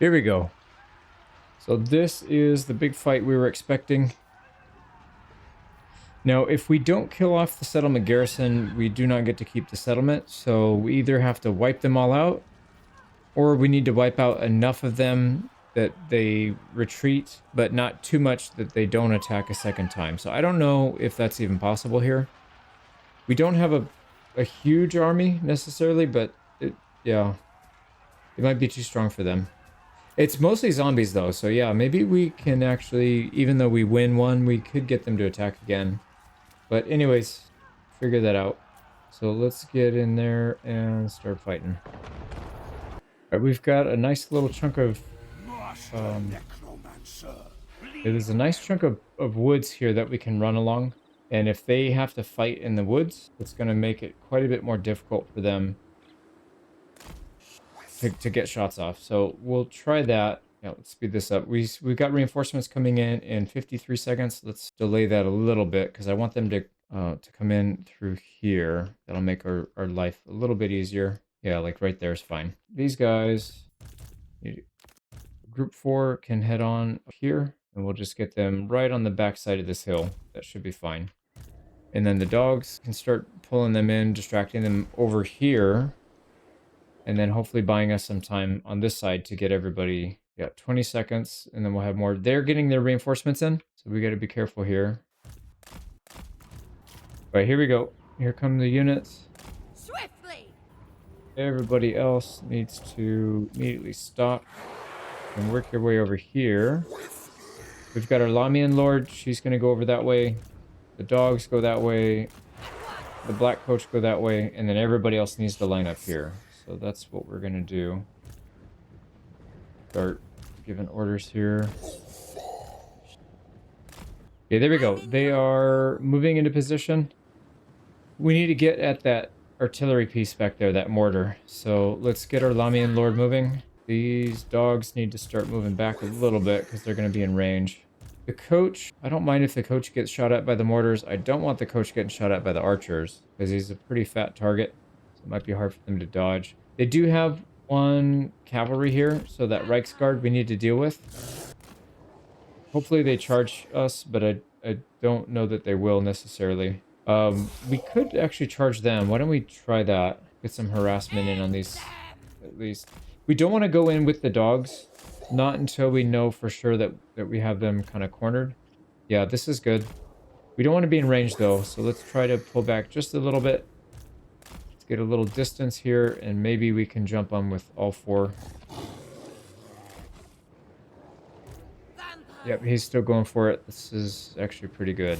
Here we go. So this is the big fight we were expecting. Now, if we don't kill off the settlement garrison, we do not get to keep the settlement. So we either have to wipe them all out, or we need to wipe out enough of them that they retreat, but not too much that they don't attack a second time. So I don't know if that's even possible here. We don't have a huge army necessarily, but yeah, it might be too strong for them. It's mostly zombies though, so yeah, maybe we can actually, even though we win one, we could get them to attack again. But anyways, figure that out. So let's get in there and start fighting. Alright, we've got a nice little chunk of... there's a nice chunk of woods here that we can run along. And if they have to fight in the woods, it's going to make it quite a bit more difficult for them to get shots off. So we'll try that. Yeah, let's speed this up. We've got reinforcements coming in 53 seconds. Let's delay that a little bit because I want them to come in through here. That'll make our life a little bit easier. Yeah, like right there is fine. These guys, group 4 can head on up here, and we'll just get them right on the back side of this hill. That should be fine. And then the dogs can start pulling them in, distracting them over here. And then hopefully buying us some time on this side to get everybody, yeah, 20 seconds, and then we'll have more. They're getting their reinforcements in, so we got to be careful here. All right, here we go. Here come the units. Swiftly. Everybody else needs to immediately stop and work your way over here. We've got our Lamian Lord. She's going to go over that way. The dogs go that way. The Black Coach go that way. And then everybody else needs to line up here. So that's what we're going to do. Start giving orders here. Okay, there we go. They are moving into position. We need to get at that artillery piece back there, that mortar. So let's get our Lamian Lord moving. These dogs need to start moving back a little bit because they're going to be in range. The coach, I don't mind if the coach gets shot at by the mortars. I don't want the coach getting shot at by the archers because he's a pretty fat target. So it might be hard for them to dodge. They do have one cavalry here, so that Reichsguard we need to deal with. Hopefully they charge us, but I don't know that they will necessarily. We could actually charge them. Why don't we try that? Get some harassment in on these, at least. We don't want to go in with the dogs. Not until we know for sure that we have them kind of cornered. Yeah, this is good. We don't want to be in range though, so let's try to pull back just a little bit. Let's get a little distance here, and maybe we can jump on with all 4. Yep, he's still going for it. This is actually pretty good.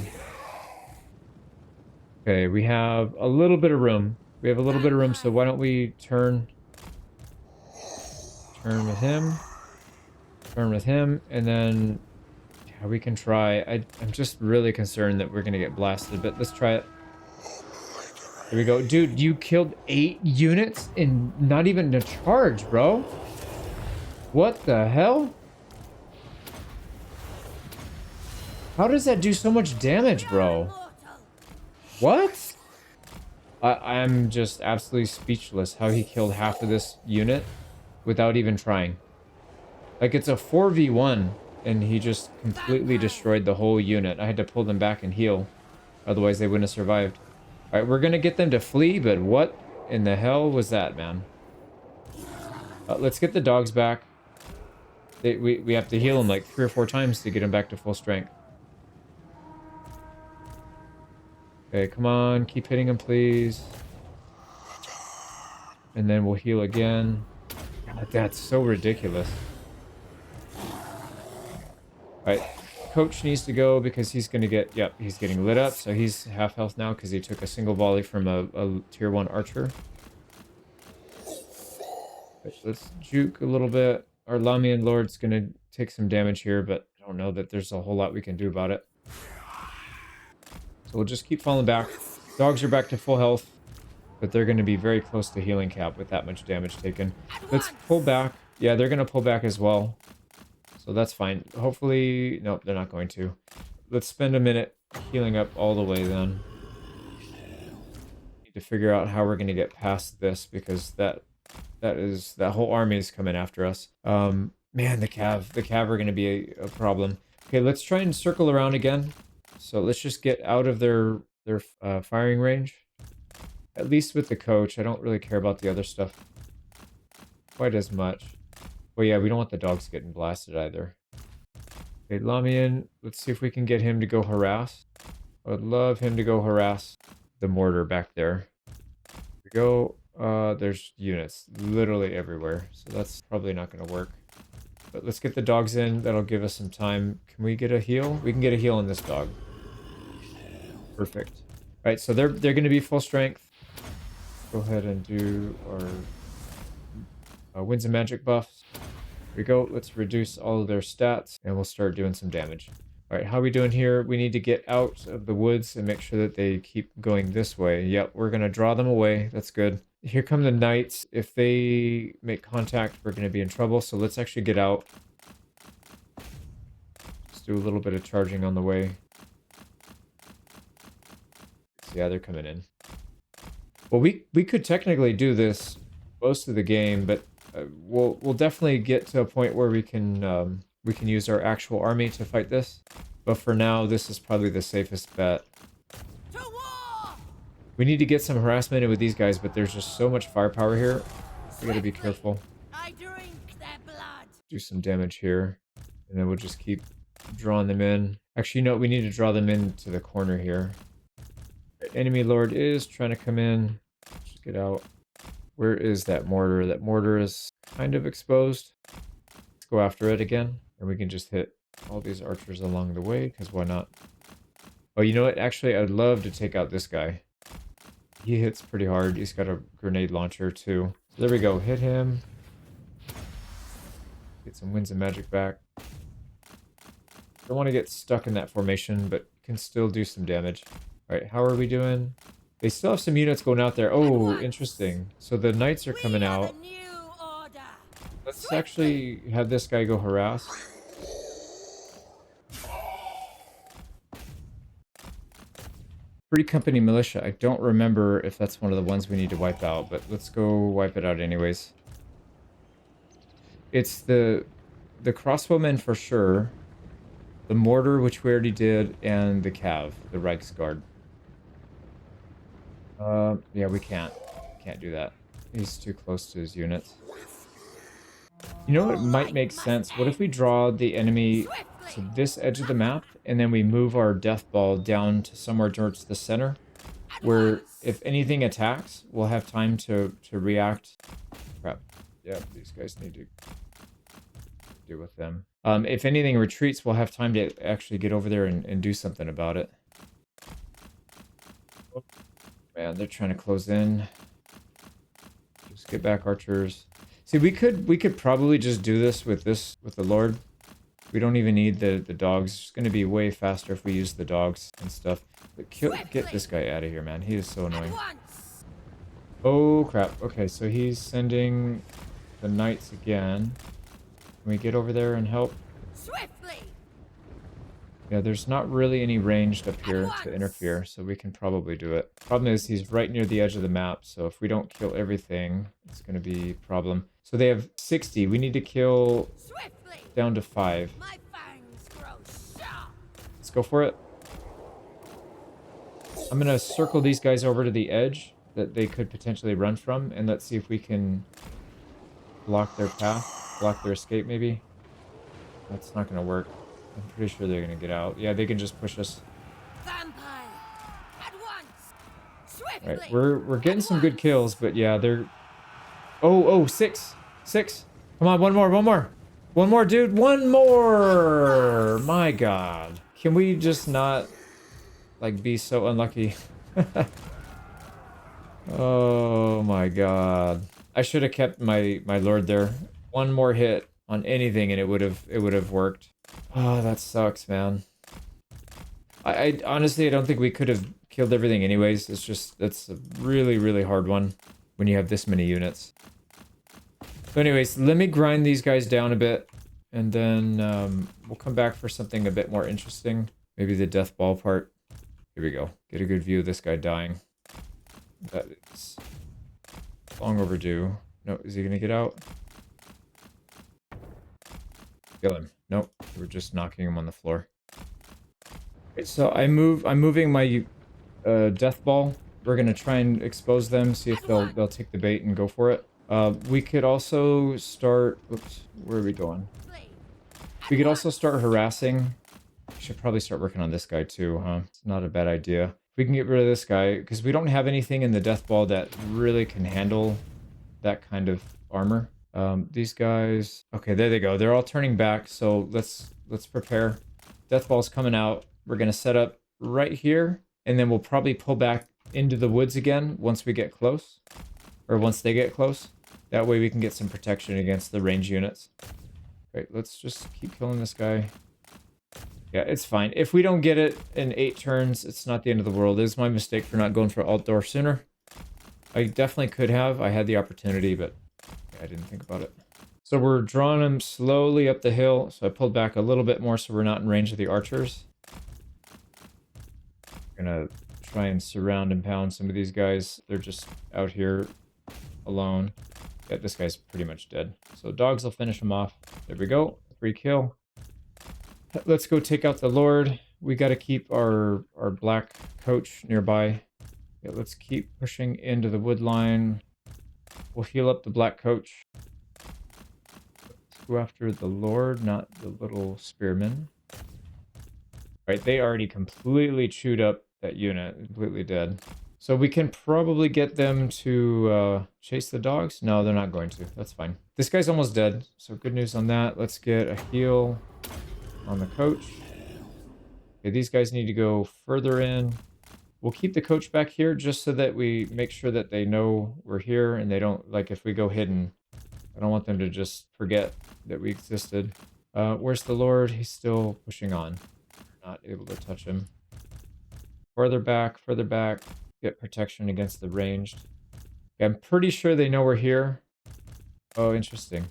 Okay, we have a little bit of room. We have a little bit of room, so why don't we turn with him. Turn with him, and then yeah, we can try. I'm just really concerned that we're gonna get blasted, but let's try it. Here we go. Dude, you killed 8 units in not even a charge, bro. What the hell? How does that do so much damage, bro? What? I'm just absolutely speechless how he killed half of this unit without even trying. Like, it's a 4v1, and he just completely destroyed the whole unit. I had to pull them back and heal. Otherwise, they wouldn't have survived. Alright, we're gonna get them to flee, but what in the hell was that, man? Let's get the dogs back. We have to heal them like 3 or 4 times to get them back to full strength. Okay, come on. Keep hitting them, please. And then we'll heal again. God, that's so ridiculous. Alright, coach needs to go because he's going to get... Yep, he's getting lit up. So he's half health now because he took a single volley from a tier 1 archer. Right, let's juke a little bit. Our Lamian Lord's going to take some damage here, but I don't know that there's a whole lot we can do about it. So we'll just keep falling back. Dogs are back to full health, but they're going to be very close to healing cap with that much damage taken. Let's pull back. Yeah, they're going to pull back as well. So that's fine. Hopefully... Nope, they're not going to. Let's spend a minute healing up all the way then. Need to figure out how we're going to get past this because that whole army is coming after us. Man, the cav are going to be a problem. Okay, let's try and circle around again. So let's just get out of their firing range. At least with the coach. I don't really care about the other stuff quite as much. Well, yeah, we don't want the dogs getting blasted either. Okay, Lamian, let's see if we can get him to go harass. I would love him to go harass the mortar back there. Here we go. There's units literally everywhere, so that's probably not going to work. But let's get the dogs in. That'll give us some time. Can we get a heal? We can get a heal on this dog. Perfect. All right, so they're going to be full strength. Go ahead and do our winds of magic buffs. Here we go. Let's reduce all of their stats, and we'll start doing some damage. All right, how are we doing here? We need to get out of the woods and make sure that they keep going this way. Yep, we're going to draw them away. That's good. Here come the knights. If they make contact, we're going to be in trouble. So let's actually get out. Let's do a little bit of charging on the way. Yeah, they're coming in. Well, we could technically do this most of the game, but we'll definitely get to a point where we can use our actual army to fight this. But for now, this is probably the safest bet. We need to get some harassment in with these guys, but there's just so much firepower here. We gotta be careful. Do some damage here, and then we'll just keep drawing them in. Actually, you know what? We need to draw them into the corner here. Enemy lord is trying to come in. Just get out. Where is that mortar? That mortar is kind of exposed. Let's go after it again, and we can just hit all these archers along the way, because why not? Oh, you know what? Actually, I'd love to take out this guy. He hits pretty hard. He's got a grenade launcher, too. So there we go. Hit him. Get some winds of magic back. Don't want to get stuck in that formation, but can still do some damage. Alright, how are we doing? They still have some units going out there. Oh, interesting. So the knights are coming out. Let's actually have this guy go harass. Free Company Militia. I don't remember if that's one of the ones we need to wipe out, but let's go wipe it out anyways. It's the crossbowmen for sure, the mortar, which we already did, and the cav, the Reichsguard. Yeah, we can't do that. He's too close to his units. You know what might make sense? What if we draw the enemy to this edge of the map, and then we move our death ball down to somewhere towards the center, where if anything attacks, we'll have time to react. Crap. Yeah, these guys need to deal with them. If anything retreats, we'll have time to actually get over there and do something about it. Oh, man, they're trying to close in. Just get back, archers. See, we could probably just do this with the Lord. We don't even need the dogs. It's going to be way faster if we use the dogs and stuff. But get this guy out of here, man. He is so annoying. Oh, crap. Okay, so he's sending the knights again. Can we get over there and help? Yeah, there's not really any ranged up here to interfere, so we can probably do it. Problem is, he's right near the edge of the map, so if we don't kill everything, it's going to be a problem. So they have 60. We need to kill down to 5. Let's go for it. I'm going to circle these guys over to the edge that they could potentially run from, and let's see if we can block their path, block their escape maybe. That's not going to work. I'm pretty sure they're going to get out. Yeah, they can just push us. Right, we're getting some good kills, but yeah, they're... Oh, 6. Come on, one more, dude. One more. My God. Can we just not, like, be so unlucky? Oh my God. I should have kept my lord there. One more hit on anything and it would have worked. Oh, that sucks, man. I honestly, I don't think we could have killed everything anyways. It's just, that's a really, really hard one when you have this many units. So anyways, let me grind these guys down a bit, and then we'll come back for something a bit more interesting. Maybe the death ball part. Here we go. Get a good view of this guy dying. That is long overdue. No, is he gonna get out? Kill him. Nope. We're just knocking him on the floor. Okay, so I'm moving my death ball. We're gonna try and expose them, see if they'll take the bait and go for it. We could also start. Oops, where are we going? We could also start harassing. We should probably start working on this guy too, huh? It's not a bad idea. If we can get rid of this guy, because we don't have anything in the death ball that really can handle that kind of armor. These guys. Okay, there they go. They're all turning back. So let's prepare. Death ball's coming out. We're gonna set up right here, and then we'll probably pull back into the woods again once we get close, or once they get close. That way we can get some protection against the range units. Okay, let's just keep killing this guy. Yeah, it's fine. If we don't get it in 8 turns, it's not the end of the world. It is my mistake for not going for outdoor sooner. I definitely could have. I had the opportunity, but I didn't think about it. So we're drawing them slowly up the hill. So I pulled back a little bit more so we're not in range of the archers. We're gonna try and surround and pound some of these guys. They're just out here alone. Yeah, this guy's pretty much dead. So dogs will finish him off. There we go. 3 kill. Let's go take out the Lord. We got to keep our black coach nearby. Yeah, let's keep pushing into the wood line. We'll heal up the black coach. Let's go after the Lord, not the little spearmen. Right, they already completely chewed up that unit. Completely dead. So we can probably get them to chase the dogs. No, they're not going to. That's fine. This guy's almost dead. So good news on that. Let's get a heal on the coach. Okay, these guys need to go further in. We'll keep the coach back here just so that we make sure that they know we're here and they don't, like, if we go hidden, I don't want them to just forget that we existed. Where's the Lord? He's still pushing on. Not able to touch him. Further back, further back. Get protection against the ranged. Okay, I'm pretty sure they know we're here. Oh, interesting.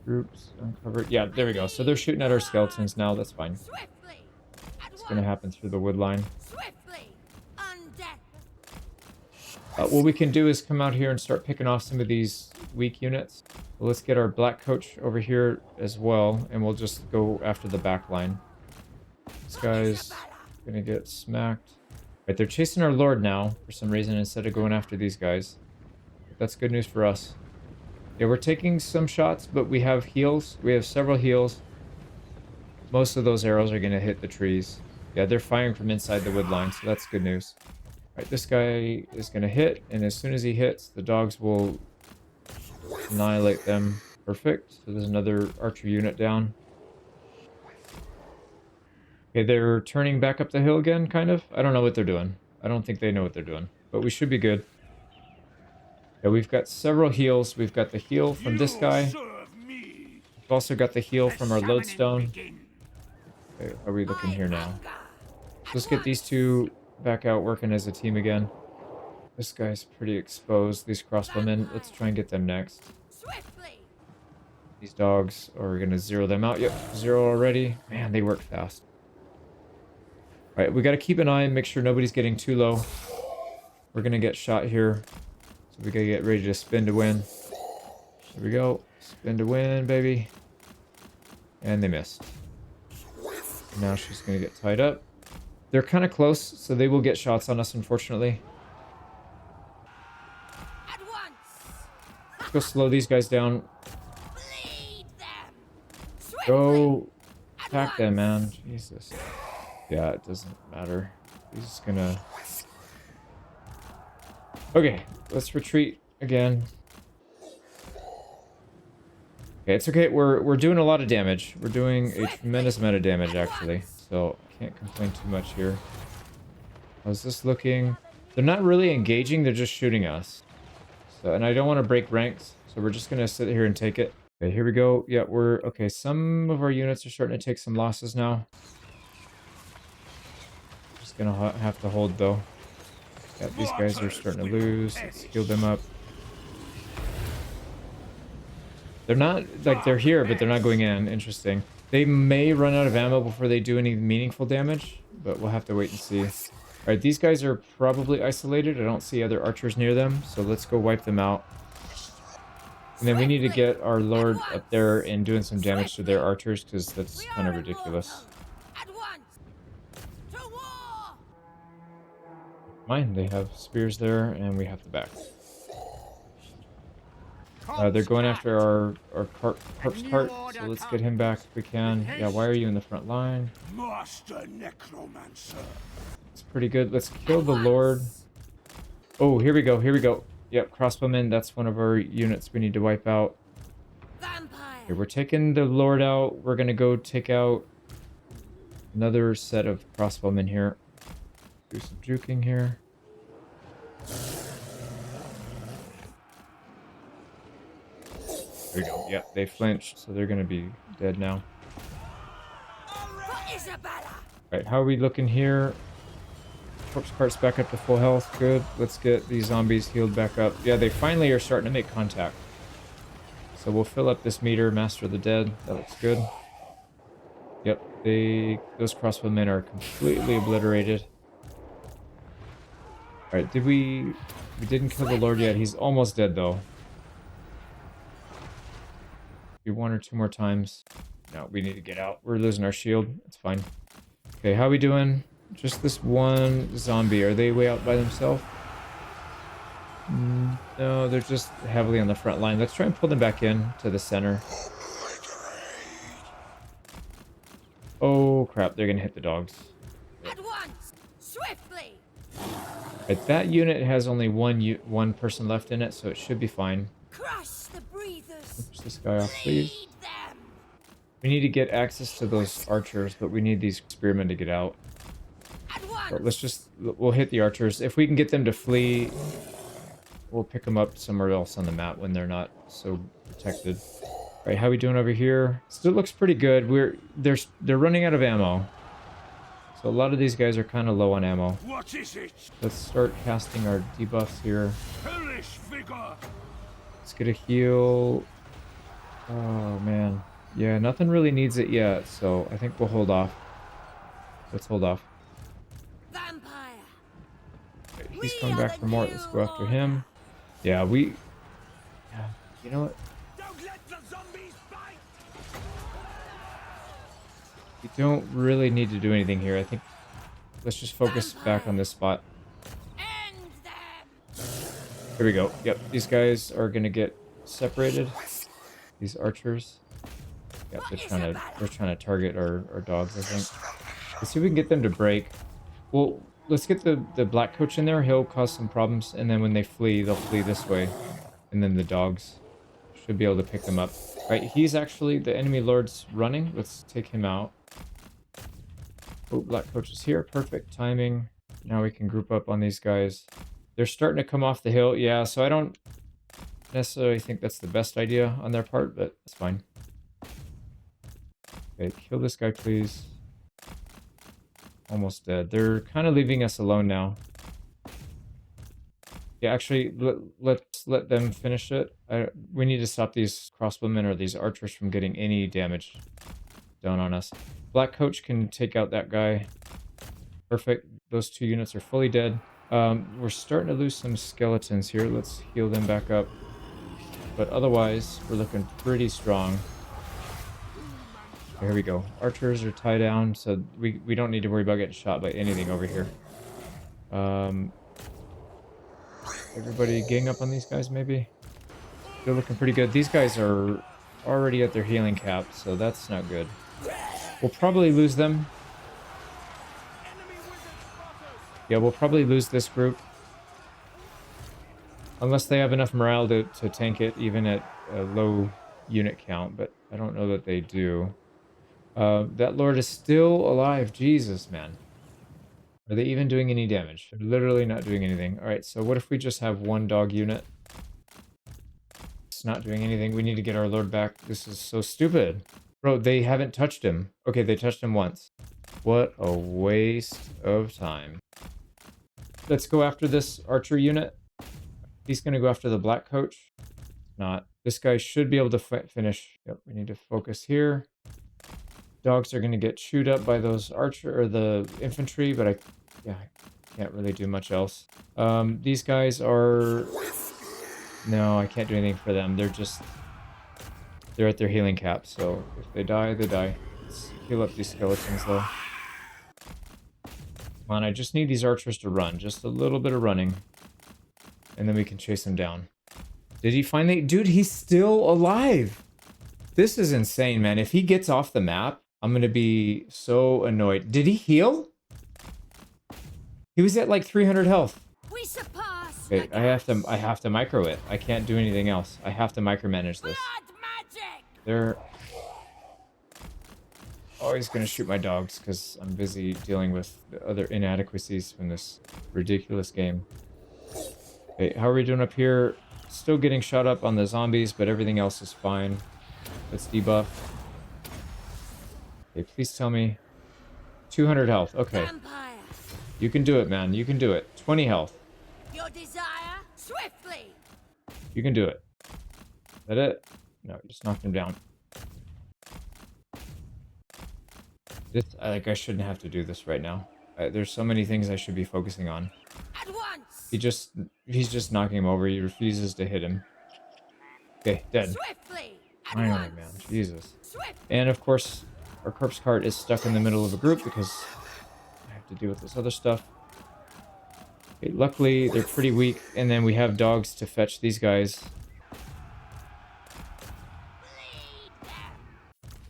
Groups uncovered. Yeah, there we go. So they're shooting at our skeletons now. That's fine. It's going to happen through the wood line. What we can do is come out here and start picking off some of these weak units. Well, let's get our black coach over here as well, and we'll just go after the back line. This guy's going to get smacked. Right, they're chasing our Lord now for some reason instead of going after these guys. But that's good news for us. Yeah, we're taking some shots, but we have heals. We have several heals. Most of those arrows are going to hit the trees. Yeah, they're firing from inside the wood line, so that's good news. Right, this guy is going to hit, and as soon as he hits, the dogs will annihilate them. Perfect. So there's another archer unit down. Okay, they're turning back up the hill again, kind of. I don't know what they're doing. I don't think they know what they're doing, but we should be good. Yeah, we've got several heals. We've got the heal from this guy. We've also got the heal from our lodestone. Okay, how are we looking here now? Let's get these two back out working as a team again. This guy's pretty exposed. These crossbowmen, let's try and get them next. These dogs are going to zero them out. Yep, 0 already. Man, they work fast. All right, we got to keep an eye and make sure nobody's getting too low. We're going to get shot here. So we got to get ready to spin to win. Here we go. Spin to win, baby. And they missed. Now she's going to get tied up. They're kind of close, so they will get shots on us, unfortunately. Let's go slow these guys down. Go attack them, man. Jesus. Yeah, it doesn't matter. He's just gonna... Okay, let's retreat again. Okay, it's okay. We're doing a lot of damage. We're doing a tremendous amount of damage, actually. So, I can't complain too much here. How's this looking? They're not really engaging. They're just shooting us. So, and I don't want to break ranks. So, we're just going to sit here and take it. Okay, here we go. Yeah, we're... Okay, some of our units are starting to take some losses now. Just going to have to hold, though. Yeah, these guys are starting to lose. Let's heal them up. They're not, like, they're here, but they're not going in. Interesting. They may run out of ammo before they do any meaningful damage, but we'll have to wait and see. Alright, these guys are probably isolated. I don't see other archers near them, so let's go wipe them out. And then we need to get our At lord up once! there and doing some damage to their Swiftly! archers, because that's We kind of are in ridiculous. Warsaw! At once! To war! Mine, they have spears there, and we have to back. They're going after Strat. our A corpse new cart, so order let's get him back comes. if we can. With Yeah, why are haste. you in the front line? Master Necromancer. It's pretty good. Let's kill At the lord. once! Oh, here we go, here we go. Yep, crossbowmen, that's one of our units we need to wipe out. Vampire! Okay, we're taking the lord out. We're gonna go take out another set of crossbowmen here. Do some juking here. There we go. Yep, they flinched, so they're gonna be dead now. For Isabella! Alright, how are we looking here? Corpse cart's back up to full health. Good. Let's get these zombies healed back up. Yeah, they finally are starting to make contact. So we'll fill up this meter, Master of the Dead. That looks good. Yep, those crossbowmen are completely obliterated. Alright, we didn't kill the Lord yet. He's almost dead though. Do one or two more times. No, we need to get out. We're losing our shield. It's fine. Okay, how we doing? Just this one zombie. Are they way out by themselves? No, they're just heavily on the front line. Let's try and pull them back in to the center. Oh crap, they're gonna hit the dogs. At once! Swiftly! Right, that unit has only one person left in it, so it should be fine. Crush the breathers! Push this guy off, please. Lead them! We need to get access to those archers, but we need these spearmen to get out. At once! So we'll hit the archers. If we can get them to flee, we'll pick them up somewhere else on the map when they're not so protected. All right, how we doing over here? Still looks pretty good. They're running out of ammo. So a lot of these guys are kind of low on ammo. What is it? Let's start casting our debuffs here. Hellish vigor. Let's get a heal. Oh man. Yeah, nothing really needs it yet, so I think we'll hold off. Let's hold off. Vampire! Right, he's coming back for more. Let's go after him. Yeah, you know what? Don't let the zombies bite. We don't really need to do anything here. I think let's just focus back on this spot. End them! Here we go. Yep, these guys are gonna get separated. These archers. Yep, they're trying to target our dogs, I think. Let's see if we can get them to break. Well, let's get the black coach in there. He'll cause some problems, and then when they flee, they'll flee this way. And then the dogs should be able to pick them up. Right, he's actually the enemy lord's running. Let's take him out. Oh, black coach is here. Perfect timing. Now we can group up on these guys. They're starting to come off the hill. Yeah, so I don't necessarily think that's the best idea on their part, but it's fine. Okay, kill this guy, please. Almost dead. They're kind of leaving us alone now. Yeah, actually, let's let them finish it. We need to stop these crossbowmen or these archers from getting any damage done on us. Black coach can take out that guy. Perfect. Those two units are fully dead. We're starting to lose some skeletons here. Let's heal them back up. But otherwise, we're looking pretty strong. Here we go. Archers are tied down, so we don't need to worry about getting shot by anything over here. Everybody gang up on these guys, maybe? They're looking pretty good. These guys are already at their healing cap, so that's not good. We'll probably lose them. Yeah, we'll probably lose this group. Unless they have enough morale to tank it, even at a low unit count, but I don't know that they do. That lord is still alive. Jesus, man. Are they even doing any damage? They're literally not doing anything. Alright, so what if we just have one dog unit? It's not doing anything. We need to get our lord back. This is so stupid. Bro, they haven't touched him. Okay, they touched him once. What a waste of time. Let's go after this archer unit. He's going to go after the black coach. Not. This guy should be able to finish. Yep, we need to focus here. Dogs are going to get chewed up by those archer or the infantry, but I can't really do much else. These guys are No, I can't do anything for them. They're at their healing cap, so if they die, they die. Let's heal up these skeletons, though. Come on, I just need these archers to run. Just a little bit of running. And then we can chase him down. Did he finally... Dude, he's still alive! This is insane, man. If he gets off the map, I'm gonna be so annoyed. Did he heal? He was at like 300 health. We surpass. Okay, I have to micro it. I can't do anything else. I have to micromanage this. Blood magic. They're always gonna shoot my dogs because I'm busy dealing with the other inadequacies from this ridiculous game. Okay, how are we doing up here? Still getting shot up on the zombies, but everything else is fine. Let's debuff. Okay, please tell me. 200 health. Okay. Vampire. You can do it, man. You can do it. 20 health. Your desire swiftly. You can do it. Is that it? No, just knocked him down. This, I shouldn't have to do this right now. There's so many things I should be focusing on. At once. He's just knocking him over. He refuses to hit him. Okay, dead. Swiftly. At Finally, once. man. Jesus. Swift. And of course, our corpse cart is stuck in the middle of a group because I have to deal with this other stuff. Okay, luckily, they're pretty weak. And then we have dogs to fetch these guys.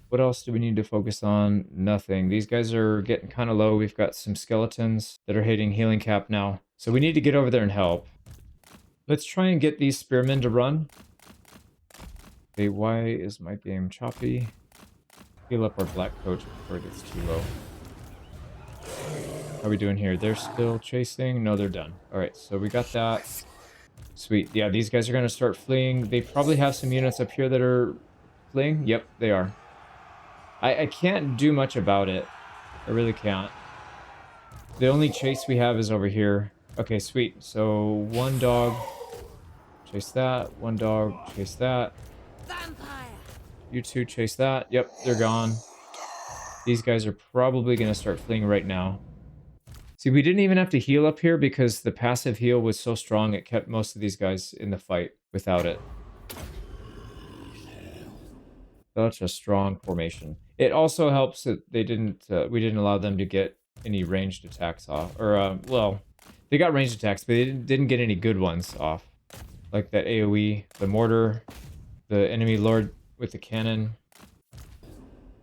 What else do we need to focus on? Nothing. These guys are getting kind of low. We've got some skeletons that are hitting healing cap now. So we need to get over there and help. Let's try and get these spearmen to run. Okay, why is my game choppy? Heal up our black coach before it gets too low. How are we doing here? They're still chasing? No, they're done. Alright, so we got that. Sweet. Yeah, these guys are going to start fleeing. They probably have some units up here that are fleeing. Yep, they are. I can't do much about it. I really can't. The only chase we have is over here. Okay, sweet. So one dog, chase that. One dog, chase that. Vampire. You two chase that. Yep, they're gone. These guys are probably going to start fleeing right now. See, we didn't even have to heal up here because the passive heal was so strong it kept most of these guys in the fight without it. Such a strong formation. It also helps that they didn't. We didn't allow them to get any ranged attacks off, or well, they got ranged attacks, but they didn't get any good ones off, like that AOE, the mortar, the enemy lord with the cannon.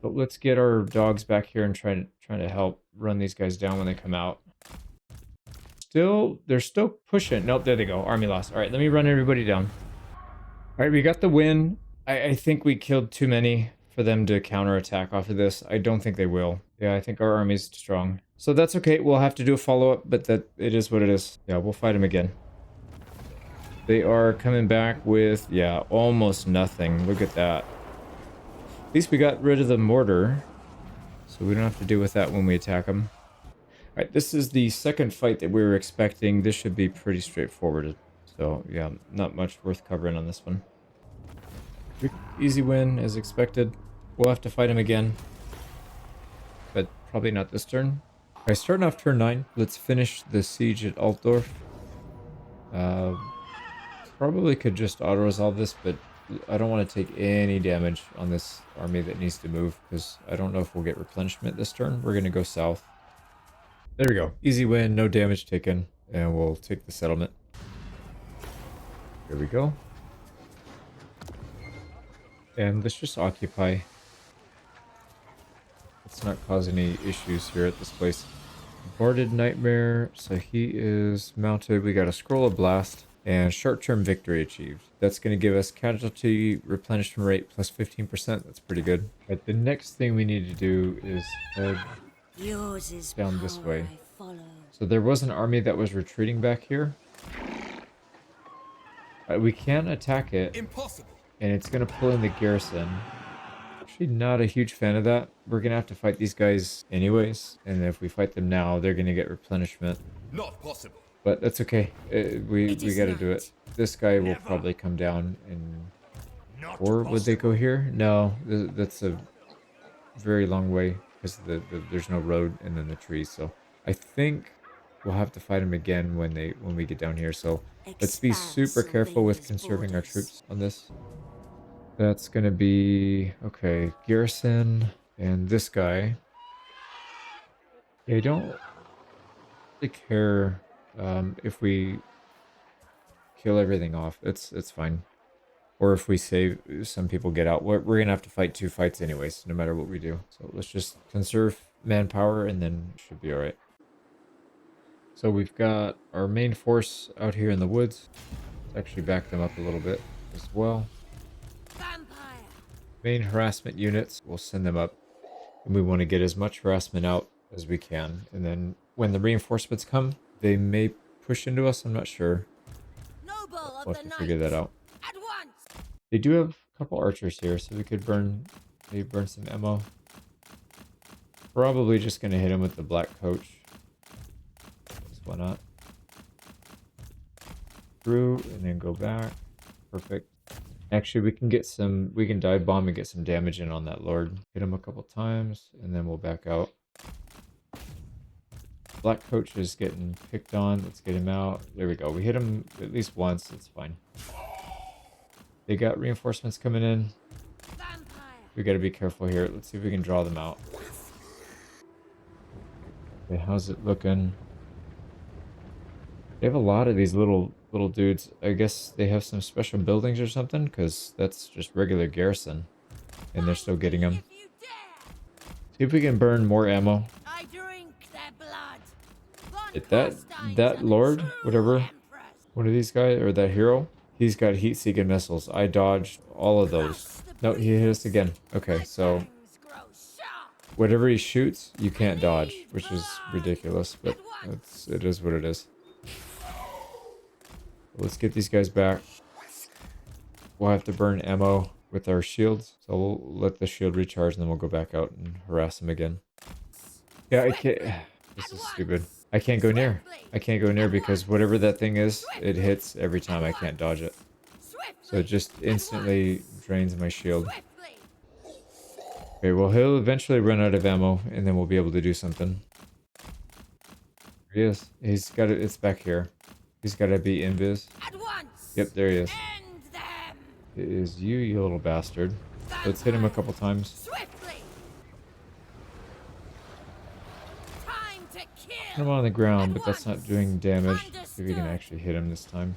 But let's get our dogs back here and try to help run these guys down when they come out. They're still pushing. Nope, there they go. Army lost. All right, let me run everybody down. All right, we got the win. I think we killed too many for them to counterattack off of this. I don't think they will. Yeah, I think our army's strong. So that's okay. We'll have to do a follow-up, but that it is what it is. Yeah, we'll fight them again. They are coming back with, yeah, almost nothing. Look at that. At least we got rid of the mortar, so we don't have to deal with that when we attack them. All right, this is the second fight that we were expecting. This should be pretty straightforward. So, yeah, not much worth covering on this one. Easy win, as expected. We'll have to fight him again. But probably not this turn. Alright, starting off turn 9. Let's finish the siege at Altdorf. Probably could just auto-resolve this, but I don't want to take any damage on this army that needs to move, because I don't know if we'll get replenishment this turn. We're going to go south. There we go. Easy win, no damage taken, and we'll take the settlement. Here we go. And let's just occupy. Let's not cause any issues here at this place. Barded Nightmare. So he is mounted. We got a Scroll of Blast and short-term victory achieved. That's going to give us casualty replenishment rate plus 15%. That's pretty good. But the next thing we need to do is head Yours is down this way. I follow. So there was an army that was retreating back here. We can't attack it. Impossible. And it's going to pull in the garrison. Actually, not a huge fan of that. We're going to have to fight these guys anyways. And if we fight them now, they're going to get replenishment. Not possible. But that's okay. We got to do it. This guy will probably come down and... Or would they go here? No, that's a very long way. Because there's no road and then the trees. So I think we'll have to fight them again when we get down here. So let's be Expand super careful with Sylvania's conserving our borders. troops on this. That's gonna be okay. Garrison and this guy. They don't really care if we kill everything off. It's fine. Or if we save some people get out. We're gonna have to fight 2 fights anyways, no matter what we do. So let's just conserve manpower and then it should be alright. So we've got our main force out here in the woods. Let's actually back them up a little bit as well. Vampire. Main harassment units, we'll send them up. And we want to get as much harassment out as we can. And then when the reinforcements come, they may push into us, I'm not sure. Noble of We'll the have to night. figure that out. At once. They do have a couple archers here, so we could maybe burn some ammo. Probably just going to hit him with the black coach. Why not? Through and then go back. Perfect. Actually, we can dive bomb and get some damage in on that lord. Hit him a couple times and then we'll back out. Black coach is getting picked on. Let's get him out. There we go. We hit him at least once. It's fine. They got reinforcements coming in. Vampire. We got to be careful here. Let's see if we can draw them out. Okay, how's it looking? They have a lot of these little dudes. I guess they have some special buildings or something, because that's just regular garrison. And they're still getting them. If you dare. See if we can burn more ammo. I drink their blood. Von Hit Carsteins that are the lord, true whatever, emperors. one of these guys, or that hero, he's got heat-seeking missiles. I dodged all of those. No, he hit us again. Okay, so Fangs grow sharp. whatever he shoots, you can't dodge, which is ridiculous, but it is what it is. Let's get these guys back. We'll have to burn ammo with our shields. So we'll let the shield recharge and then we'll go back out and harass them again. Yeah, I can't. This is stupid. I can't go near. I can't go near because whatever that thing is, it hits every time. I can't dodge it. So it just instantly drains my shield. Swiftly. Okay, well, he'll eventually run out of ammo and then we'll be able to do something. There he is. He's got it. It's back here. He's got to be invis. At once. Yep, there he is. End them. It is you, you little bastard. Let's hit him a couple times. Swiftly. Time to kill. Put him on the ground, but that's not doing damage. See if we can Understood. actually hit him this time.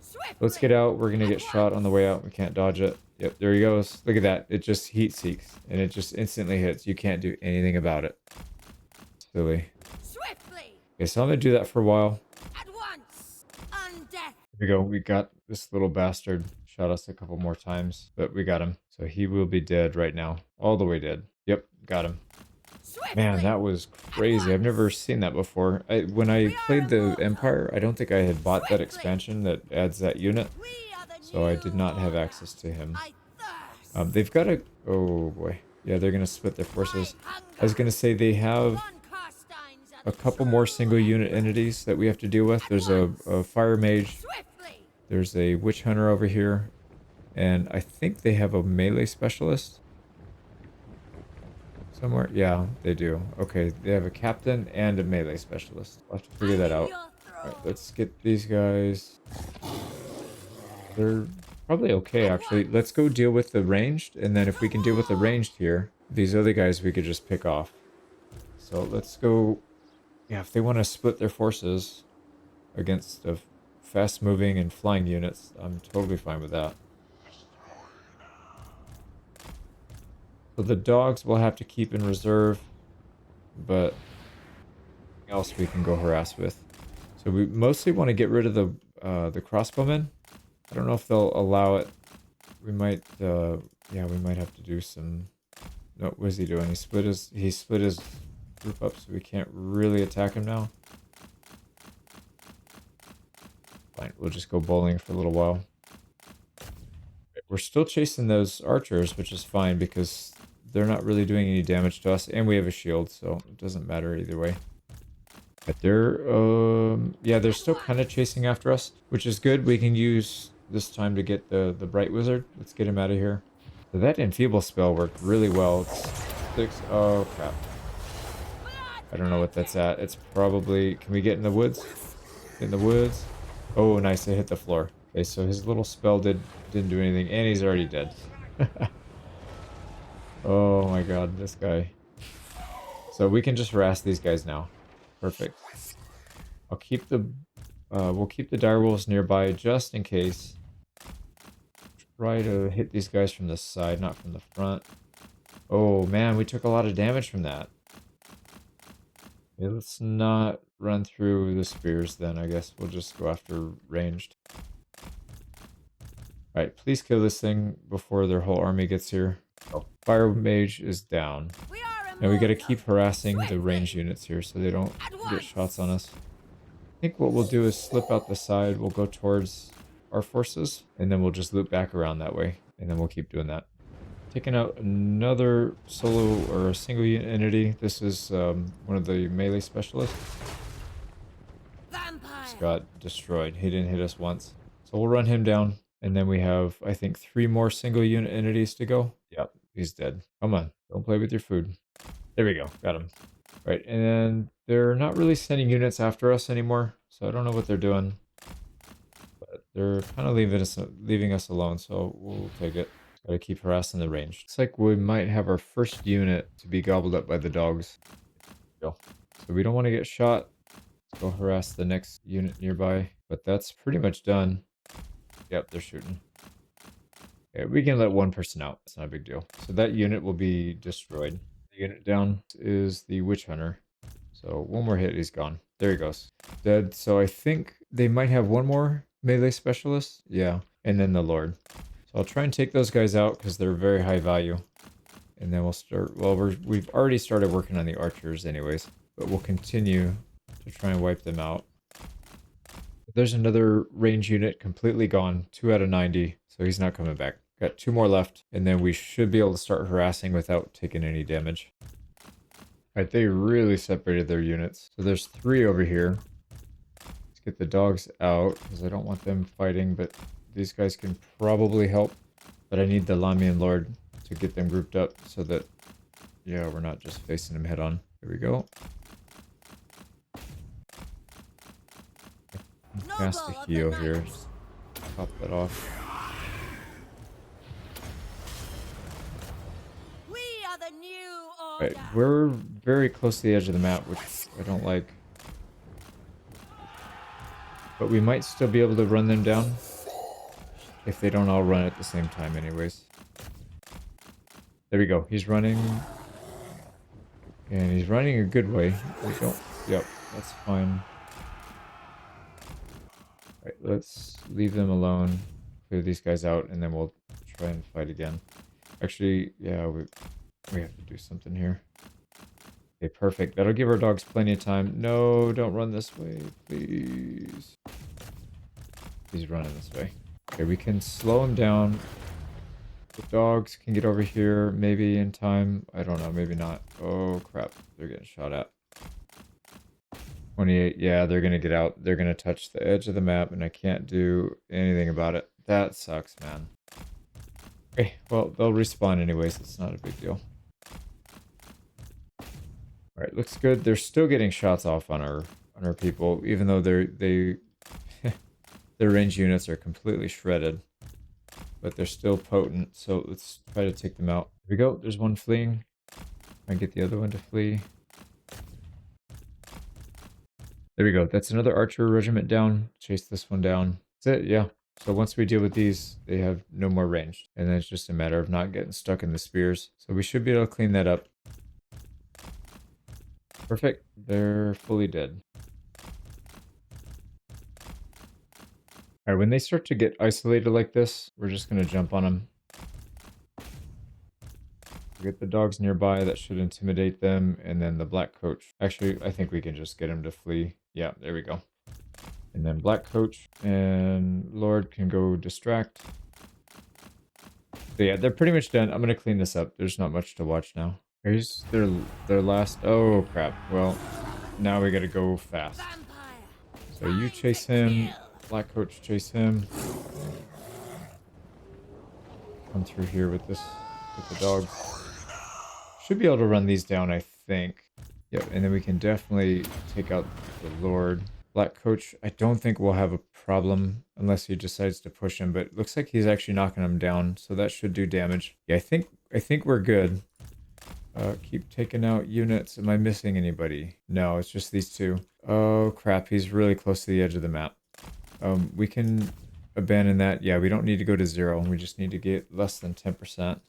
Swiftly. Let's get out. We're gonna get shot on the way out. We can't dodge it. Yep, there he goes. Look at that. It just heat seeks, and it just instantly hits. You can't do anything about it. Silly. Swiftly. Okay, so I'm gonna do that for a while. At once. Undeath. Here we go. We got this little bastard. Shot us a couple more times, but we got him. So he will be dead right now. All the way dead. Yep, got him. Swiftly. Man, that was crazy. I've never seen that before. When I played the Empire, I don't think I had bought that expansion that adds that unit. We are the So I new did not have order. access to him. I thirst. They've got a... Oh, boy. Yeah, they're going to split their forces. I hunger. I was going to say they have Von Carsteins are a the couple true more single unit entities that we have to deal with. There's a fire mage. Swiftly. There's a witch hunter over here. And I think they have a melee specialist. Somewhere? Yeah, they do. Okay, they have a captain and a melee specialist. I'll have to figure that out. Your Alright, throne. let's get these guys. They're probably okay, actually. Let's go deal with the ranged, and then if we can deal with the ranged here, these other guys we could just pick off. So let's go... Yeah, if they want to split their forces against the fast-moving and flying units, I'm totally fine with that. So the dogs we'll have to keep in reserve, but else we can go harass with. So we mostly want to get rid of the crossbowmen. I don't know if they'll allow it. We might, yeah, we might have to do some. No, what is he doing? He split his group up, so we can't really attack him now. Fine, we'll just go bowling for a little while. We're still chasing those archers, which is fine because they're not really doing any damage to us, and we have a shield, so it doesn't matter either way. But they're, yeah, they're still kind of chasing after us, which is good. We can use this time to get the Bright Wizard. Let's get him out of here. So that Enfeeble spell worked really well. It's 6, oh crap. Blood I don't know what that's at. It's probably... Can we get in the woods? In the woods? Oh, nice. It hit the floor. Okay, so his little spell didn't do anything, and he's already dead. Oh my god, this guy. So we can just harass these guys now. Perfect. I'll keep the... we'll keep the direwolves nearby just in case. Try to hit these guys from the side, not from the front. Oh man, we took a lot of damage from that. Okay, let's not run through the spears then. I guess we'll just go after ranged. Alright, please kill this thing before their whole army gets here. Oh, Fire Mage is down. We are And we gotta immortal. keep harassing the Swiftly. ranged units here so they don't At get once. shots on us. I think what we'll do is slip out the side. We'll go towards our forces, and then we'll just loop back around that way. And then we'll keep doing that. Taking out another solo or a single unit entity. This is one of the melee specialists. Vampire. Just got destroyed. He didn't hit us once. So we'll run him down. And then we have, I think, 3 more single unit entities to go. Yep, he's dead. Come on, don't play with your food. There we go, got him. Right, and then they're not really sending units after us anymore. So I don't know what they're doing. But they're kind of leaving us alone, so we'll take it. Gotta keep harassing the range. Looks like we might have our first unit to be gobbled up by the dogs. Go. So we don't want to get shot. Let's go harass the next unit nearby. But that's pretty much done. Yep, they're shooting. Okay, we can let one person out. It's not a big deal. So that unit will be destroyed. The unit down is the Witch Hunter. So one more hit, he's gone. There he goes. Dead. So I think they might have one more melee specialist. Yeah. And then the Lord. So I'll try and take those guys out because they're very high value. And then we'll start... Well, we've already started working on the archers anyways. But we'll continue to try and wipe them out. There's another range unit completely gone. 2 out of 90. So he's not coming back. Got 2 more left. And then we should be able to start harassing without taking any damage. Alright, they really separated their units. So there's 3 over here. Let's get the dogs out. Because I don't want them fighting. But these guys can probably help. But I need the Lamian Lord to get them grouped up. So that, yeah, we're not just facing them head on. Here we go. Cast a Noble of heal the here. knights. Pop that off. We are the new order. Right, we're very close to the edge of the map, which I don't like. But we might still be able to run them down. If they don't all run at the same time anyways. There we go. He's running. And he's running a good way. We don't... Yep, that's fine. Right, let's leave them alone. Clear these guys out, and then we'll try and fight again. Actually, yeah, we have to do something here. Okay, perfect. That'll give our dogs plenty of time. No, don't run this way, please. He's running this way. Okay, we can slow him down. The dogs can get over here, maybe in time. I don't know, maybe not. Oh, crap. They're getting shot at. 28, yeah, they're gonna get out. They're gonna touch the edge of the map, and I can't do anything about it. That sucks, man. Okay, well, they'll respawn anyways. It's not a big deal. Alright, looks good. They're still getting shots off on our people, even though their range units are completely shredded. But they're still potent, so let's try to take them out. Here we go. There's one fleeing. Try and get the other one to flee. There we go. That's another archer regiment down. Chase this one down. That's it, yeah. So once we deal with these, they have no more range. And then it's just a matter of not getting stuck in the spears. So we should be able to clean that up. Perfect. They're fully dead. Alright, when they start to get isolated like this, we're just going to jump on them. Get the dogs nearby. That should intimidate them. And then the black coach. Actually, I think we can just get him to flee. Yeah, there we go. And then black coach and Lord can go distract. So yeah, they're pretty much done. I'm going to clean this up. There's not much to watch now. Here's their last... Oh, crap. Well, now we got to go fast. Vampire. So you chase him. Black coach chase him. Come through here with the dogs. Should be able to run these down, I think. Yep, and then we can definitely take out the Lord. Black Coach, I don't think we'll have a problem unless he decides to push him, but it looks like he's actually knocking him down, so that should do damage. Yeah, I think we're good. Keep taking out units. Am I missing anybody? No, it's just these two. Oh crap, he's really close to the edge of the map. We can abandon that. Yeah, we don't need to go to 0. We just need to get less than 10%.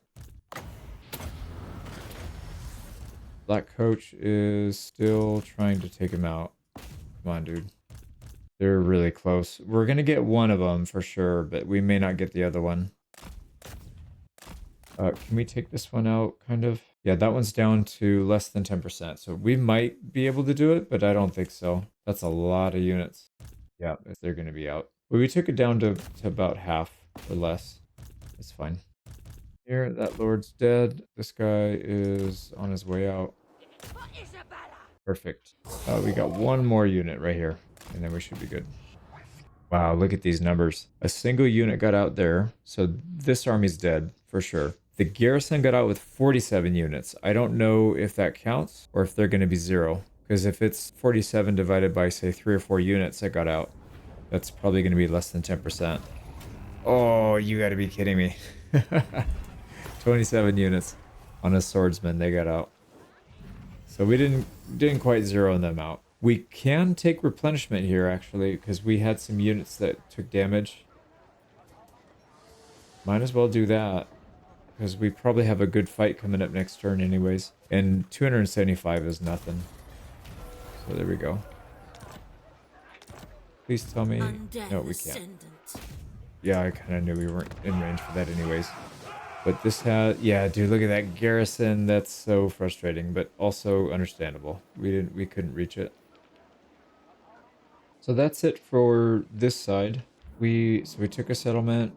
Black Coach is still trying to take him out. Come on, dude. They're really close. We're going to get one of them for sure, but we may not get the other one. Can we take this one out, kind of? Yeah, that one's down to less than 10%. So we might be able to do it, but I don't think so. That's a lot of units. Yeah, they're going to be out. But we took it down to about half or less. It's fine. Here, that Lord's dead. This guy is on his way out. Perfect. We got one more unit right here, and then we should be good. Wow, look at these numbers. A single unit got out there, so this army's dead for sure. The garrison got out with 47 units. I don't know if that counts or if they're going to be 0. Because if it's 47 divided by, say, 3 or 4 units that got out, that's probably going to be less than 10%. Oh, you got to be kidding me. 27 units on a swordsman, they got out. So we didn't quite zero them out. We can take replenishment here, actually, because we had some units that took damage. Might as well do that. Because we probably have a good fight coming up next turn anyways. And 275 is nothing. So there we go. Please tell me... No, we can't. Yeah, I kind of knew we weren't in range for that anyways. But this had... Yeah, dude, look at that garrison. That's so frustrating, but also understandable. We couldn't reach it. So that's it for this side. So we took a settlement.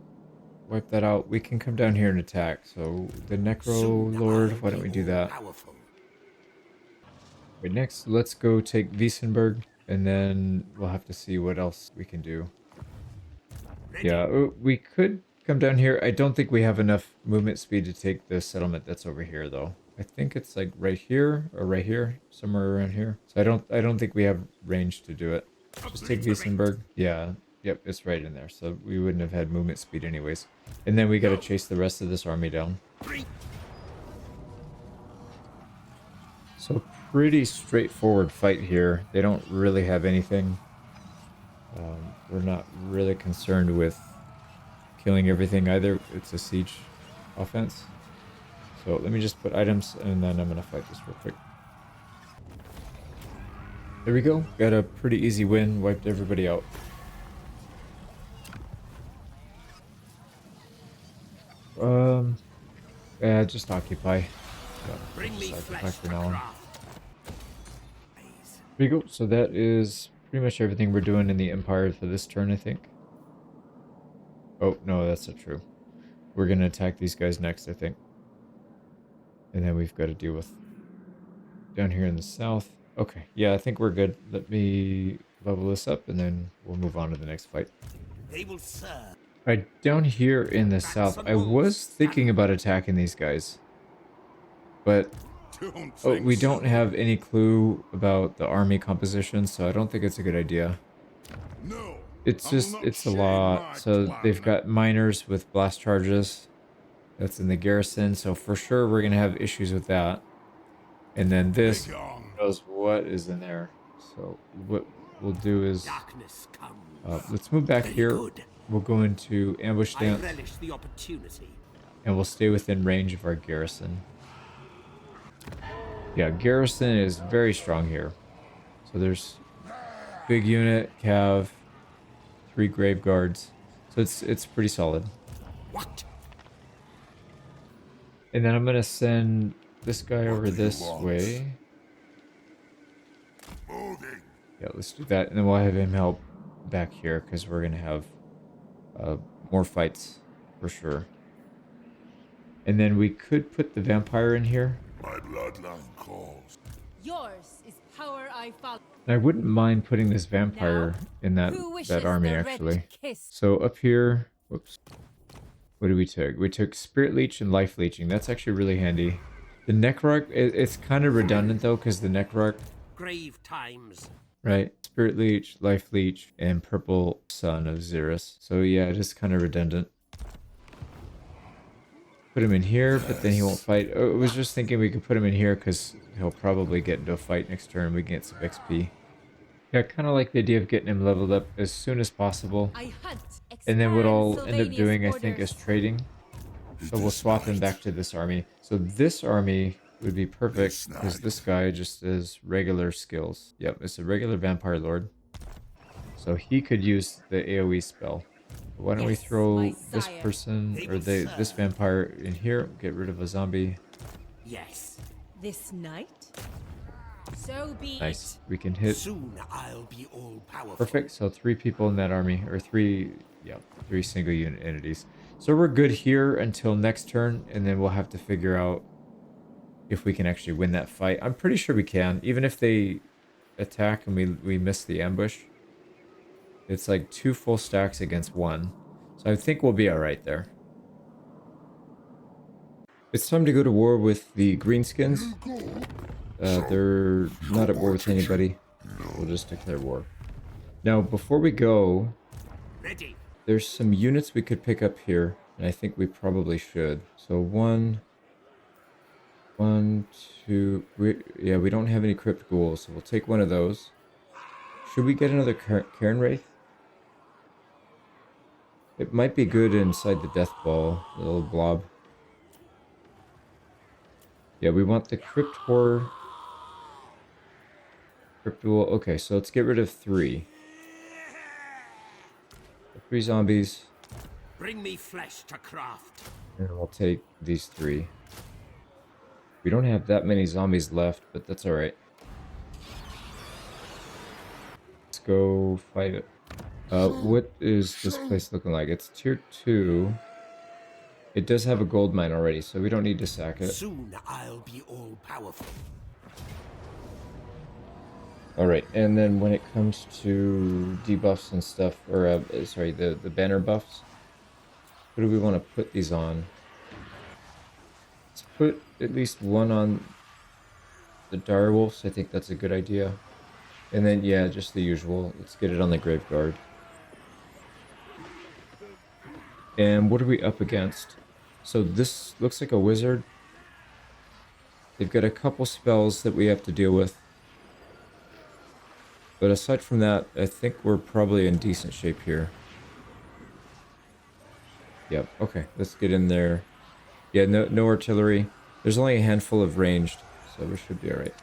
Wipe that out. We can come down here and attack. So the Necro Lord, why don't we do that? Wait, next, let's go take Wiesenberg, and then we'll have to see what else we can do. Yeah, we could come down here. I don't think we have enough movement speed to take the settlement that's over here, though. I think it's like right here or right here, somewhere around here. So I don't think we have range to do it. Just take Wiesenberg. Yeah. Yep, it's right in there, so we wouldn't have had movement speed anyways. And then we gotta chase the rest of this army down. So pretty straightforward fight here. They don't really have anything. We're not really concerned with killing everything either. It's a siege offense. So let me just put items, and then I'm gonna fight this real quick. There we go. Got a pretty easy win. Wiped everybody out. Yeah, just occupy. Yeah, just occupy for now on. There you go. So that is pretty much everything we're doing in the Empire for this turn, I think. Oh, no, that's not true. We're going to attack these guys next, I think. And then we've got to deal with down here in the south. Okay, yeah, I think we're good. Let me level this up, and then we'll move on to the next fight. They will serve. Right, down here in the south, I was thinking about attacking these guys. But we don't have any clue about the army composition, so I don't think it's a good idea. No, it's a lot. So they've got miners with blast charges. That's in the garrison, so for sure we're going to have issues with that. And then this, who knows what is in there. So what we'll do is, let's move back here. We'll go into ambush stance, and we'll stay within range of our garrison. Yeah, garrison is very strong here. So there's big unit, cav, 3 grave guards. So it's pretty solid. What? And then I'm gonna send this guy over this way. Yeah, let's do that, and then we'll have him help back here because we're gonna have more fights for sure. And then we could put the vampire in here. My bloodline calls. Yours is power I follow. And I wouldn't mind putting this vampire in that army actually. So up here, whoops. What did we take? We took Spirit Leech and Life Leeching. That's actually really handy. The Necroarch, it's kind of redundant though, because the Necroarch, Grave times. right? Spirit Leech, Life Leech, and Purple Son of Xeris. So yeah, it is kind of redundant. Put him in here, but then he won't fight. I was just thinking we could put him in here because he'll probably get into a fight next turn. We can get some XP. Yeah, I kind of like the idea of getting him leveled up as soon as possible. I hunt. And then what Expand I'll end up Sylvania's doing, I think, borders. is trading. So we'll swap him back to this army. So this army would be perfect because this guy just is regular skills. Yep, it's a regular vampire lord. So he could use the AoE spell. Why don't we Yes, throw my this sire. person or this vampire in here? Get rid of a zombie. Yes. This night? So be Nice. it. We can hit. Soon I'll be all powerful. Perfect. So 3 people in that army, or 3 single unit entities. So we're good here until next turn, and then we'll have to figure out if we can actually win that fight. I'm pretty sure we can, even if they attack and we miss the ambush. It's like 2 full stacks against 1. So I think we'll be alright there. It's time to go to war with the Greenskins. They're not at war with anybody. We'll just declare war. Now, before we go, Ready. there's some units we could pick up here, and I think we probably should. So one, two. We don't have any crypt ghouls, so we'll take one of those. Should we get another Cairn Wraith? It might be good inside the Death Ball, the little blob. Yeah, we want the Crypt Horror. Crypt Ghoul. Okay, so let's get rid of 3. 3 zombies. Bring me flesh to craft. And we'll take these 3. We don't have that many zombies left, but that's alright. Let's go fight it. What is this place looking like? It's tier 2. It does have a gold mine already, so we don't need to sack it. Soon I'll be all powerful. Alright, and then when it comes to debuffs and stuff, or sorry, the banner buffs, what do we want to put these on? Let's put at least one on the direwolves. I think that's a good idea. And then, yeah, just the usual. Let's get it on the Graveguard. And what are we up against? So this looks like a wizard. They've got a couple spells that we have to deal with. But aside from that, I think we're probably in decent shape here. Yep, okay, let's get in there. Yeah, no artillery. There's only a handful of ranged, so we should be alright.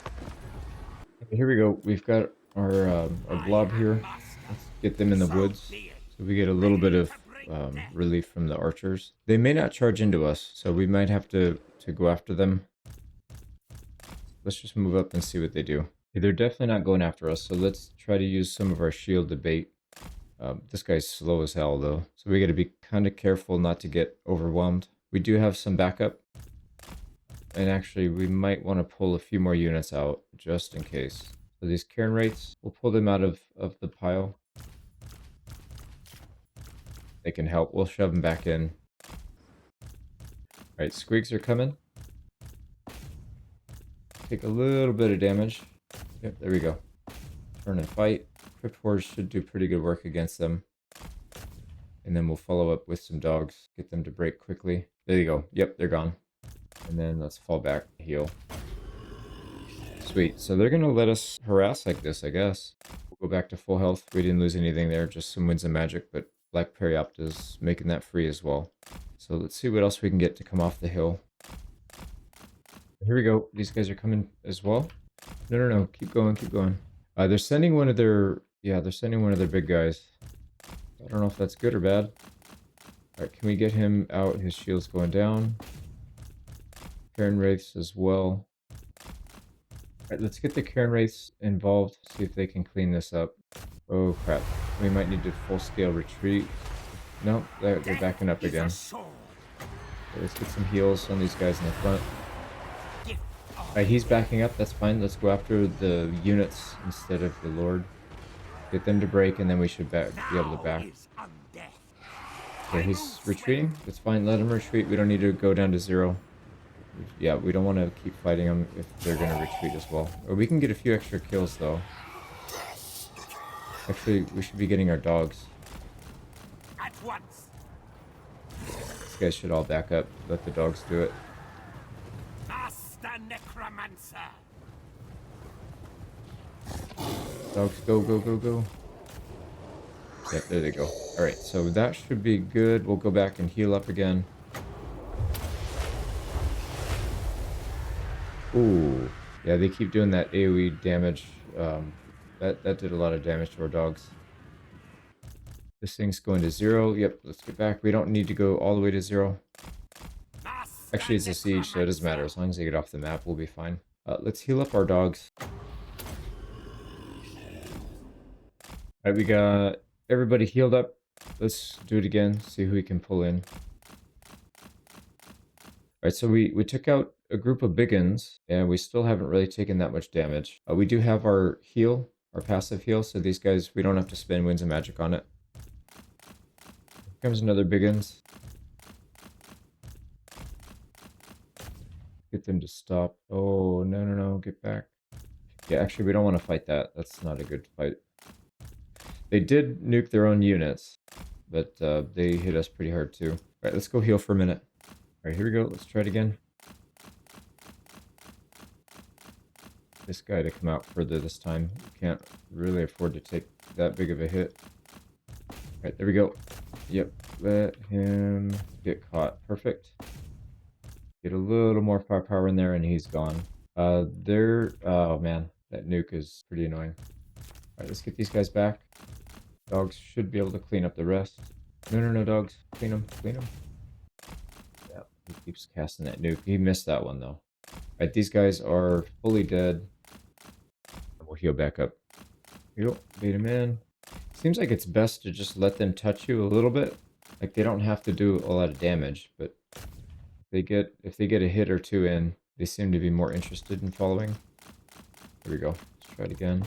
Here we go. We've got our blob here. Let's get them in the woods. So we get a little bit of relief from the archers. They may not charge into us, so we might have to go after them. Let's just move up and see what they do. Okay, they're definitely not going after us, so let's try to use some of our shield to bait. This guy's slow as hell, though, so we got to be kind of careful not to get overwhelmed. We do have some backup, and actually we might want to pull a few more units out, just in case. So these Cairn Wraiths, we'll pull them out of the pile. They can help. We'll shove them back in. Alright, Squigs are coming. Take a little bit of damage. Yep, there we go. Turn and fight. Crypt Horrors should do pretty good work against them. And then we'll follow up with some dogs. Get them to break quickly. There you go. Yep, they're gone. And then let's fall back, heal. Sweet. So they're going to let us harass like this, I guess. We'll go back to full health. We didn't lose anything there, just some winds of magic, but Black Periopta's making that free as well. So let's see what else we can get to come off the hill. Here we go. These guys are coming as well. No. Keep going, keep going. They're sending one of their... Yeah, they're sending one of their big guys. I don't know if that's good or bad. Alright, can we get him out? His shield's going down. Cairn Wraiths as well. Alright, let's get the Cairn Wraiths involved. See if they can clean this up. Oh crap. We might need to full-scale retreat. Nope, they're backing up again. Okay, let's get some heals on these guys in the front. Alright, he's backing up. That's fine. Let's go after the units instead of the Lord. Get them to break, and then we should be able to back. Okay, he's retreating. That's fine. Let him retreat. We don't need to go down to 0. Yeah, we don't want to keep fighting them if they're going to retreat as well. Or we can get a few extra kills, though. Actually, we should be getting our dogs. At once. These guys should all back up. Let the dogs do it. Master Necromancer. Dogs, go, go, go, go. Yep, there they go. Alright, so that should be good. We'll go back and heal up again. Ooh. Yeah, they keep doing that AoE damage. That did a lot of damage to our dogs. This thing's going to 0. Yep, let's get back. We don't need to go all the way to 0. Actually, it's a siege, so it doesn't matter. As long as they get off the map, we'll be fine. Let's heal up our dogs. Alright, we got everybody healed up. Let's do it again, see who we can pull in. Alright, so we took out a group of biggins, and we still haven't really taken that much damage. We do have our heal, our passive heal, so these guys, we don't have to spend Winds of Magic on it. Here comes another biggins. Get them to stop. Oh, no, no, no, get back. Yeah, actually, we don't want to fight that. That's not a good fight. They did nuke their own units, but they hit us pretty hard too. Alright, let's go heal for a minute. Alright, here we go. Let's try it again. This guy to come out further this time. We can't really afford to take that big of a hit. Alright, there we go. Yep, let him get caught. Perfect. Get a little more firepower in there and he's gone. Oh man, that nuke is pretty annoying. Alright, let's get these guys back. Dogs should be able to clean up the rest. No, no, no, dogs. Clean them, clean them. Yeah, he keeps casting that nuke. He missed that one, though. Alright, these guys are fully dead. We'll heal back up. Here we go. Bait him in. Seems like it's best to just let them touch you a little bit. Like, they don't have to do a lot of damage, but if they get a hit or two in, they seem to be more interested in following. Here we go. Let's try it again.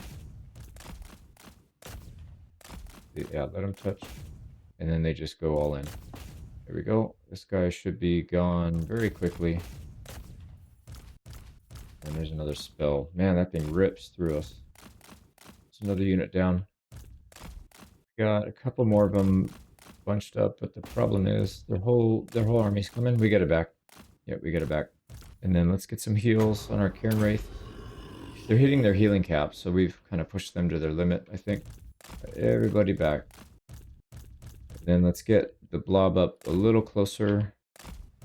Yeah, let them touch. And then they just go all in. There we go. This guy should be gone very quickly. And there's another spell. Man, that thing rips through us. There's another unit down. Got a couple more of them bunched up, but the problem is their whole army's coming. We get it back. Yeah, we get it back. And then let's get some heals on our Cairn Wraith. They're hitting their healing cap, so we've kind of pushed them to their limit, I think. Everybody back. Then let's get the blob up a little closer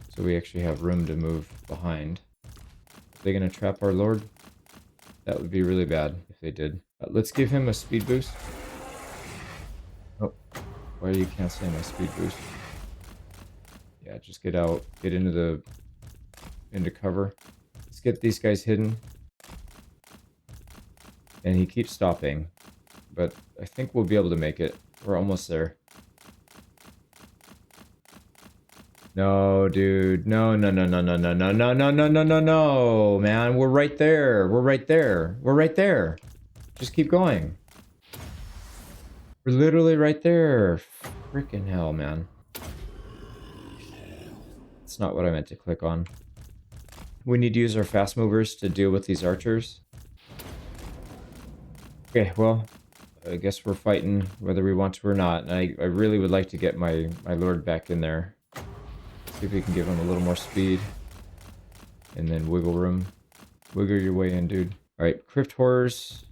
so we actually have room to move behind. Are they going to trap our lord? That would be really bad if they did. Let's give him a speed boost. Oh, why are you canceling my speed boost? Yeah, just get out. Get into cover. Let's get these guys hidden. And he keeps stopping. But I think we'll be able to make it. We're almost there. No, dude. No, no, no, no, no, no, no, no, no, no, no, no, no, man. We're right there. We're right there. We're right there. Just keep going. We're literally right there. Freaking hell, man. That's not what I meant to click on. We need to use our fast movers to deal with these archers. Okay, well, I guess we're fighting whether we want to or not. And I really would like to get my lord back in there. See if we can give him a little more speed. And then wiggle room. Wiggle your way in, dude. Alright, Crypt Horrors.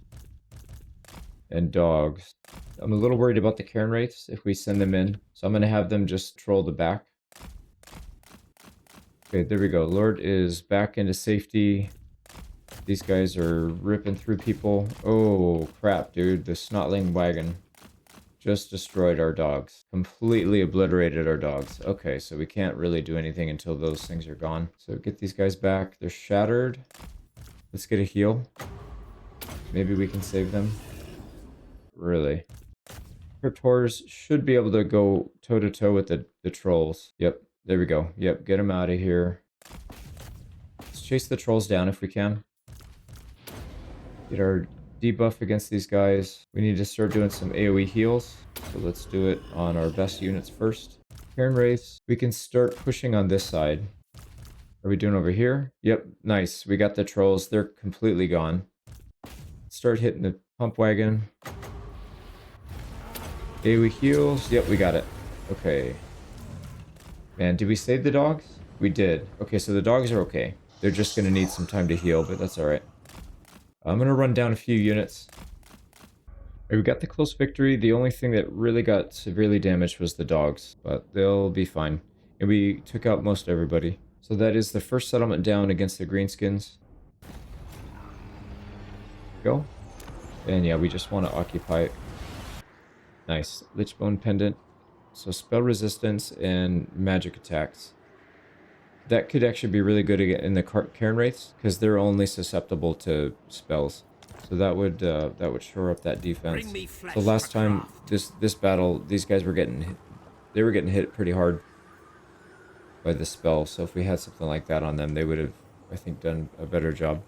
And dogs. I'm a little worried about the Cairn Wraiths if we send them in. So I'm going to have them just troll the back. Okay, there we go. Lord is back into safety. These guys are ripping through people. Oh, crap, dude. The Snotling wagon just destroyed our dogs. Completely obliterated our dogs. Okay, so we can't really do anything until those things are gone. So get these guys back. They're shattered. Let's get a heal. Maybe we can save them. Really. Crypt Horrors should be able to go toe-to-toe with the trolls. Yep, there we go. Yep, get them out of here. Let's chase the trolls down if we can. Get our debuff against these guys. We need to start doing some AoE heals. So let's do it on our best units first. Cairn Wraiths. We can start pushing on this side. Are we doing over here? Yep, nice. We got the trolls. They're completely gone. Start hitting the pump wagon. Okay, we heal. Yep, we got it. Okay. Man, did we save the dogs? We did. Okay, so the dogs are okay. They're just going to need some time to heal, but that's alright. I'm going to run down a few units. We got the close victory. The only thing that really got severely damaged was the dogs, but they'll be fine. And we took out most everybody. So that is the first settlement down against the greenskins. Go. And yeah, we just want to occupy it. Nice. Lichbone pendant. So spell resistance and magic attacks. That could actually be really good in the Cairn Wraiths, because they're only susceptible to spells. So that would shore up that defense. So last time this battle, these guys were getting hit, they were getting hit pretty hard by the spell. So if we had something like that on them, they would have, I think, done a better job.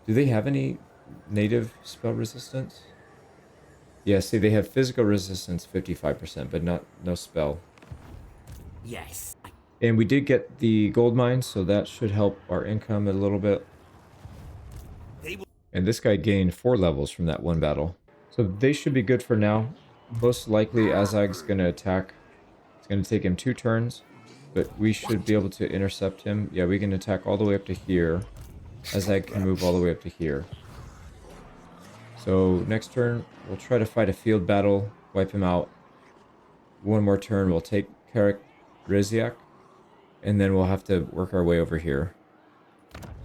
Do they have any native spell resistance? Yeah, see, they have physical resistance 55%, but no spell. Yes. And we did get the gold mine, so that should help our income a little bit. And this guy gained 4 levels from that one battle. So they should be good for now. Most likely Azag's going to attack. It's going to take him 2 turns, but we should be able to intercept him. Yeah, we can attack all the way up to here. Azag can move all the way up to here. So next turn, we'll try to fight a field battle, wipe him out. One more turn, we'll take Karak Riziak, and then we'll have to work our way over here.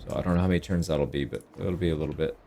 So I don't know how many turns that'll be, but it'll be a little bit.